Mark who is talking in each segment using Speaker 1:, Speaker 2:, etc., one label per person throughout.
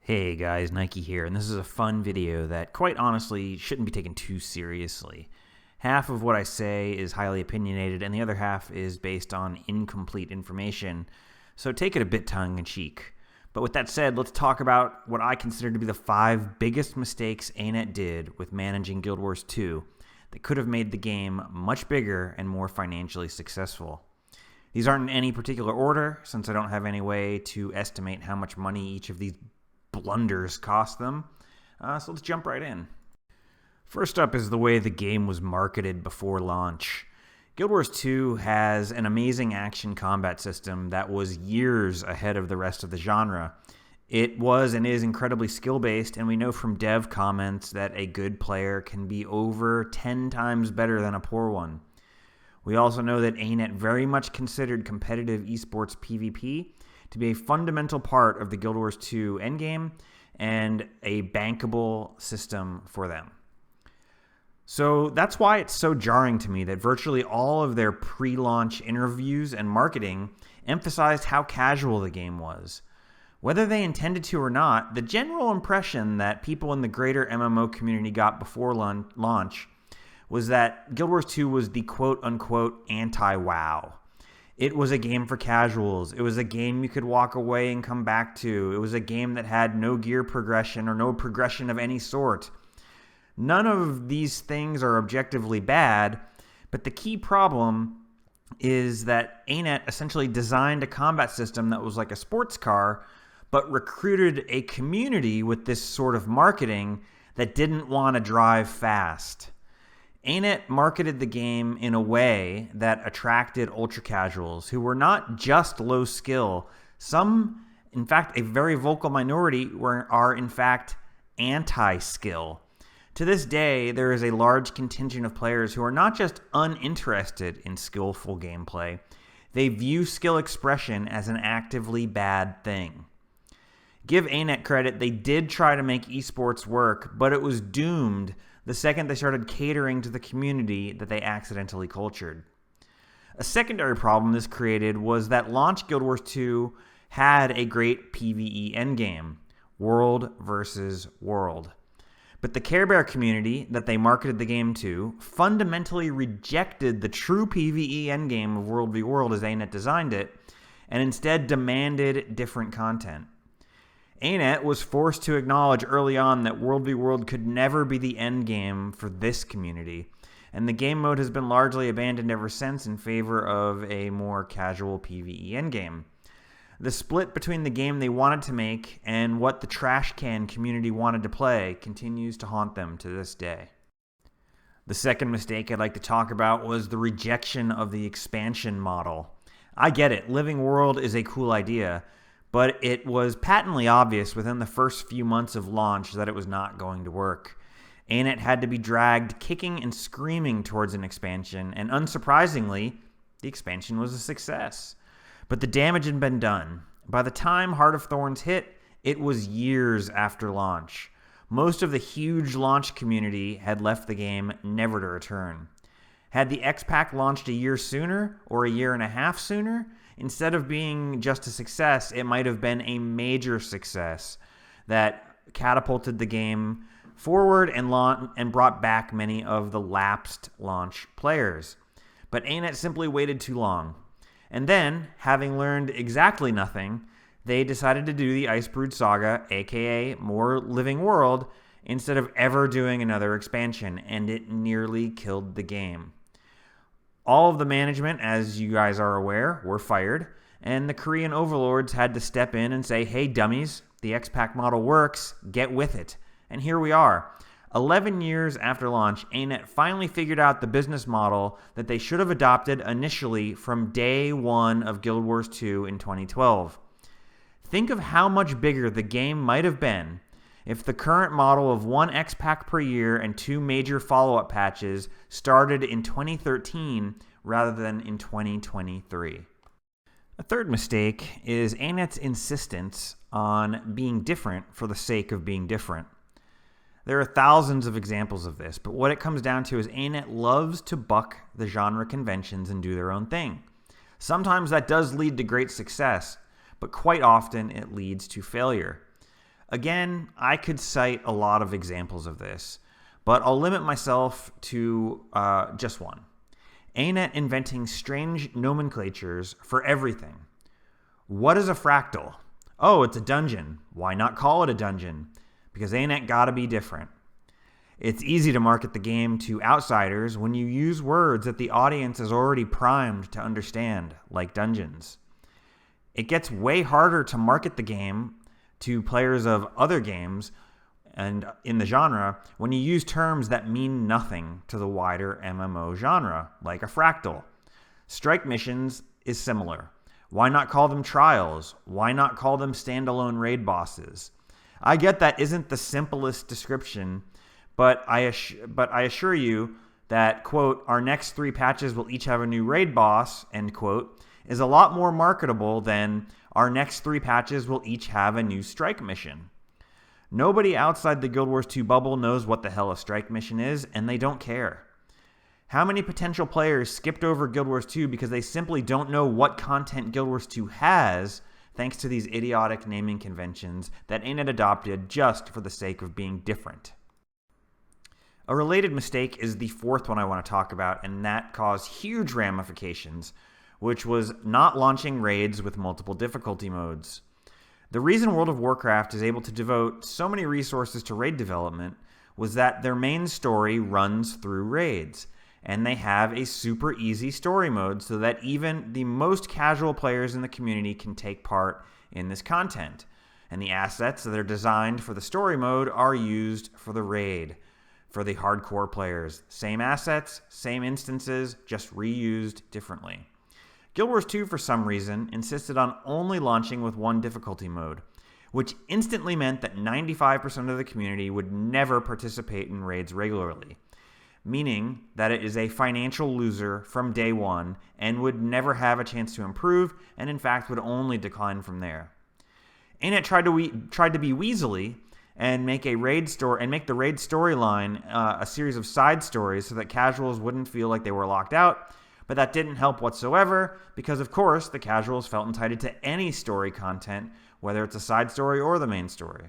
Speaker 1: Hey guys, Nike here, and this is a fun video that quite honestly shouldn't be taken too seriously. Half of what I say is highly opinionated, and the other half is based on incomplete information, so take it a bit tongue-in-cheek. But with that said, let's talk about what I consider to be the 5 biggest mistakes Anet did with managing Guild Wars 2 that could have made the game much bigger and more financially successful. These aren't in any particular order, since I don't have any way to estimate how much money each of these blunders cost them. So let's jump right in. First up is the way the game was marketed before launch. Guild Wars 2 has an amazing action combat system that was years ahead of the rest of the genre. It was and is incredibly skill-based, and we know from dev comments that a good player can be over 10 times better than a poor one. We also know that Anet very much considered competitive esports PvP to be a fundamental part of the Guild Wars 2 endgame and a bankable system for them. So that's why it's so jarring to me that virtually all of their pre-launch interviews and marketing emphasized how casual the game was. Whether they intended to or not, the general impression that people in the greater MMO community got before launch was that Guild Wars 2 was the quote-unquote anti-WoW. It was a game for casuals. It was a game you could walk away and come back to. It was a game that had no gear progression or no progression of any sort. None of these things are objectively bad, but the key problem is that Anet essentially designed a combat system that was like a sports car, but recruited a community with this sort of marketing that didn't want to drive fast. Anet marketed the game in a way that attracted ultra-casuals who were not just low skill. Some, in fact, a very vocal minority, are in fact anti-skill. To this day, there is a large contingent of players who are not just uninterested in skillful gameplay. They view skill expression as an actively bad thing. Give Anet credit, they did try to make esports work, but it was doomed the second they started catering to the community that they accidentally cultured. A secondary problem this created was that launch Guild Wars 2 had a great PvE endgame, world versus world. But the Care Bear community that they marketed the game to fundamentally rejected the true PvE endgame of World v World as Anet designed it, and instead demanded different content. Anet was forced to acknowledge early on that World v World could never be the end game for this community, and the game mode has been largely abandoned ever since in favor of a more casual PvE endgame. The split between the game they wanted to make and what the trash can community wanted to play continues to haunt them to this day. The second mistake I'd like to talk about was the rejection of the expansion model. I get it, Living World is a cool idea, but it was patently obvious within the first few months of launch that it was not going to work. Anet had to be dragged kicking and screaming towards an expansion, and unsurprisingly, the expansion was a success. But the damage had been done. By the time Heart of Thorns hit, it was years after launch. Most of the huge launch community had left the game never to return. Had the X-Pack launched a year sooner, or a year and a half sooner, instead of being just a success, it might have been a major success that catapulted the game forward and brought back many of the lapsed launch players. But Anet simply waited too long. And then, having learned exactly nothing, they decided to do the Icebrood Saga, aka more Living World, instead of ever doing another expansion, and it nearly killed the game. All of the management, as you guys are aware, were fired, and the Korean overlords had to step in and say, hey dummies, the X-Pack model works, get with it. And here we are. 11 years after launch, Anet finally figured out the business model that they should have adopted initially from day one of Guild Wars 2 in 2012. Think of how much bigger the game might have been if the current model of 1 X-Pack per year and 2 major follow-up patches started in 2013 rather than in 2023. A third mistake is Anet's insistence on being different for the sake of being different. There are thousands of examples of this, but what it comes down to is Anet loves to buck the genre conventions and do their own thing. Sometimes that does lead to great success, but quite often it leads to failure. Again, I could cite a lot of examples of this, but I'll limit myself to just one. Anet inventing strange nomenclatures for everything. What is a fractal? Oh, it's a dungeon. Why not call it a dungeon? Because Anet gotta be different. It's easy to market the game to outsiders when you use words that the audience is already primed to understand, like dungeons. It gets way harder to market the game to players of other games and in the genre when you use terms that mean nothing to the wider MMO genre, like a fractal. Strike missions is similar. Why not call them trials? Why not call them standalone raid bosses? I get that isn't the simplest description, but I assure you that, quote, our next 3 patches will each have a new raid boss, end quote, is a lot more marketable than our next 3 patches will each have a new strike mission. Nobody outside the Guild Wars 2 bubble knows what the hell a strike mission is, and they don't care. How many potential players skipped over Guild Wars 2 because they simply don't know what content Guild Wars 2 has, thanks to these idiotic naming conventions that Anet adopted just for the sake of being different? A related mistake is the 4th one I want to talk about, and that caused huge ramifications, which was not launching raids with multiple difficulty modes. The reason World of Warcraft is able to devote so many resources to raid development was that their main story runs through raids, and they have a super easy story mode so that even the most casual players in the community can take part in this content. And the assets that are designed for the story mode are used for the raid, for the hardcore players. Same assets, same instances, just reused differently. Guild Wars 2, for some reason, insisted on only launching with one difficulty mode, which instantly meant that 95% of the community would never participate in raids regularly, meaning that it is a financial loser from day one and would never have a chance to improve, and in fact would only decline from there. Anet tried to be weaselly and make the raid storyline a series of side stories so that casuals wouldn't feel like they were locked out. But that didn't help whatsoever because, of course, the casuals felt entitled to any story content, whether it's a side story or the main story.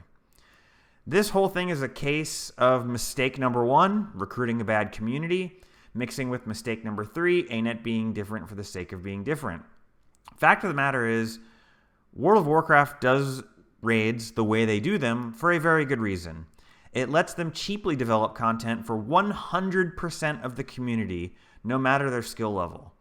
Speaker 1: This whole thing is a case of mistake number 1, recruiting a bad community, mixing with mistake number 3, Anet being different for the sake of being different. Fact of the matter is, World of Warcraft does raids the way they do them for a very good reason. It lets them cheaply develop content for 100% of the community, no matter their skill level.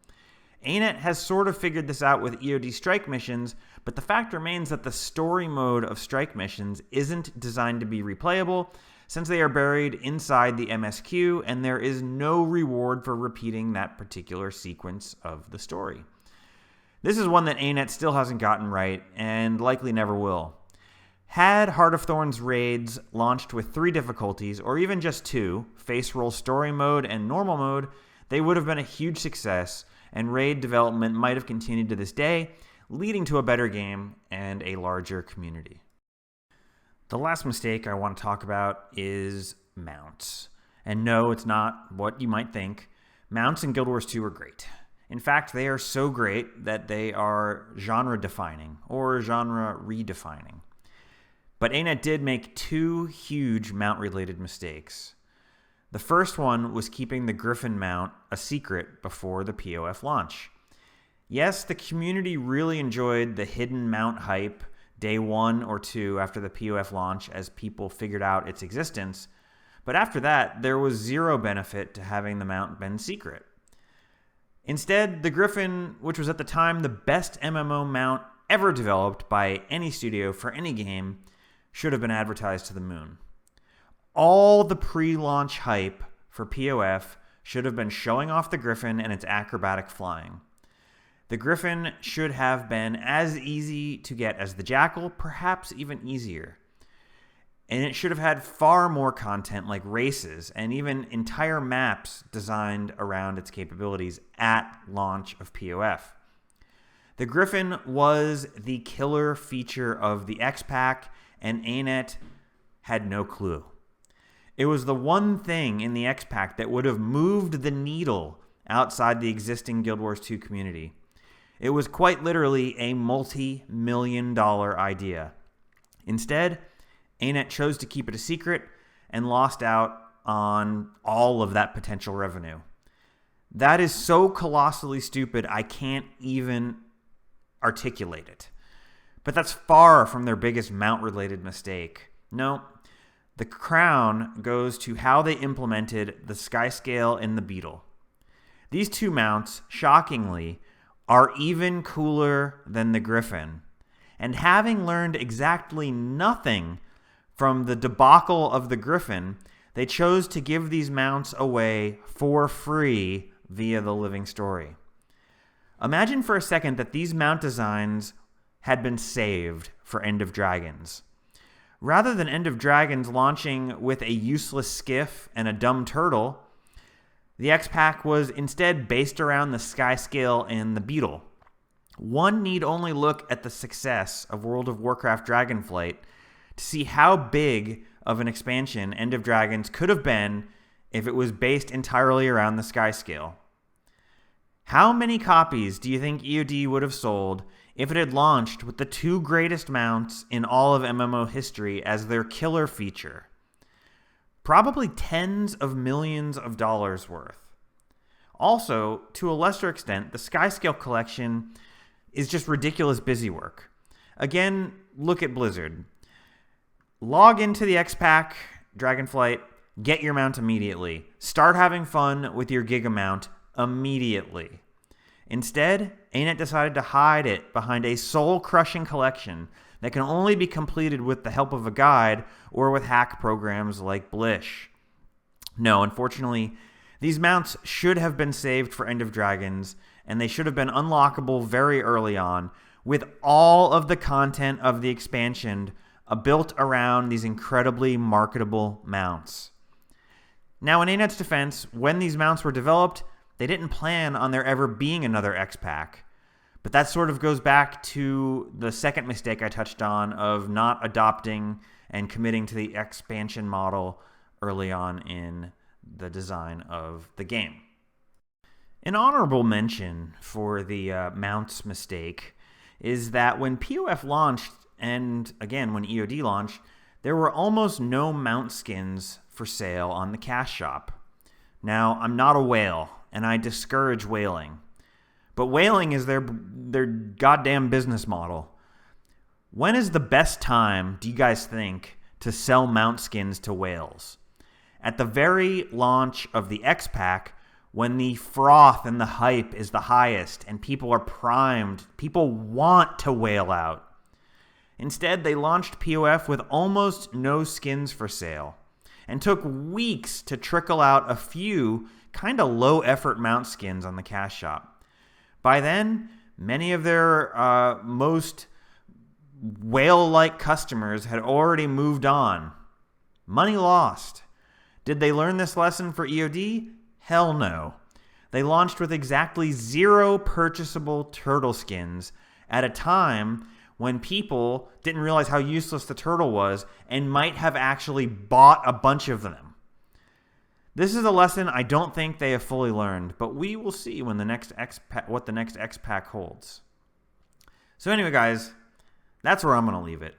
Speaker 1: Anet has sort of figured this out with EOD strike missions, but the fact remains that the story mode of strike missions isn't designed to be replayable, since they are buried inside the MSQ, and there is no reward for repeating that particular sequence of the story. This is one that Anet still hasn't gotten right, and likely never will. Had Heart of Thorns raids launched with 3 difficulties, or even just 2, face roll story mode and normal mode, they would have been a huge success, and raid development might have continued to this day, leading to a better game and a larger community. The last mistake I want to talk about is mounts. And no, it's not what you might think. Mounts in Guild Wars 2 are great. In fact, they are so great that they are genre-defining, or genre-redefining. But Anet did make 2 huge mount-related mistakes. The first one was keeping the Griffin mount a secret before the POF launch. Yes, the community really enjoyed the hidden mount hype day 1 or 2 after the POF launch as people figured out its existence, but after that, there was zero benefit to having the mount been secret. Instead, the Griffin, which was at the time the best MMO mount ever developed by any studio for any game, should have been advertised to the moon. All the pre-launch hype for POF should have been showing off the Griffin and its acrobatic flying. The Griffin should have been as easy to get as the Jackal, perhaps even easier. And it should have had far more content like races and even entire maps designed around its capabilities at launch of POF. The Griffin was the killer feature of the X-Pack, and Anet had no clue. It was the one thing in the X-Pack that would have moved the needle outside the existing Guild Wars 2 community. It was quite literally a multi-million-dollar idea. Instead, Anet chose to keep it a secret and lost out on all of that potential revenue. That is so colossally stupid, I can't even articulate it. But that's far from their biggest mount-related mistake. No, the crown goes to how they implemented the Skyscale and the Beetle. These two mounts, shockingly, are even cooler than the Griffin. And having learned exactly nothing from the debacle of the Griffin, they chose to give these mounts away for free via the living story. Imagine for a second that these mount designs had been saved for End of Dragons. Rather than End of Dragons launching with a useless skiff and a dumb turtle, the X-Pack was instead based around the Skyscale and the Beetle. One need only look at the success of World of Warcraft Dragonflight to see how big of an expansion End of Dragons could have been if it was based entirely around the Skyscale. How many copies do you think EOD would have sold if it had launched with the two greatest mounts in all of MMO history as their killer feature? Probably tens of millions of dollars worth. Also, to a lesser extent, the Skyscale collection is just ridiculous busywork. Again, look at Blizzard. Log into the X-Pack, Dragonflight, get your mount immediately. Start having fun with your Giga mount immediately. Instead, Anet decided to hide it behind a soul-crushing collection that can only be completed with the help of a guide or with hack programs like Blish. No, unfortunately, these mounts should have been saved for End of Dragons, and they should have been unlockable very early on, with all of the content of the expansion built around these incredibly marketable mounts. Now, in Anet's defense, when these mounts were developed, they didn't plan on there ever being another X-Pack. But that sort of goes back to the second mistake I touched on of not adopting and committing to the expansion model early on in the design of the game. An honorable mention for the mounts mistake is that when POF launched, and again when EOD launched, there were almost no mount skins for sale on the cash shop. Now, I'm not a whale, and I discourage whaling. But whaling is their goddamn business model. When is the best time, do you guys think, to sell mount skins to whales? At the very launch of the X-Pack, when the froth and the hype is the highest and people are primed, people want to whale out. Instead, they launched POF with almost no skins for sale and took weeks to trickle out a few kind of low-effort mount skins on the cash shop. By then, many of their most whale-like customers had already moved on. Money lost. Did they learn this lesson for EOD? Hell no. They launched with exactly 0 purchasable turtle skins at a time when people didn't realize how useless the turtle was and might have actually bought a bunch of them. This is a lesson I don't think they have fully learned, but we will see when what the next X-Pack holds. So anyway, guys, that's where I'm going to leave it.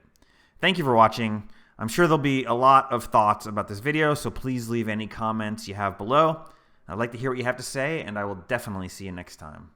Speaker 1: Thank you for watching. I'm sure there'll be a lot of thoughts about this video, so please leave any comments you have below. I'd like to hear what you have to say, and I will definitely see you next time.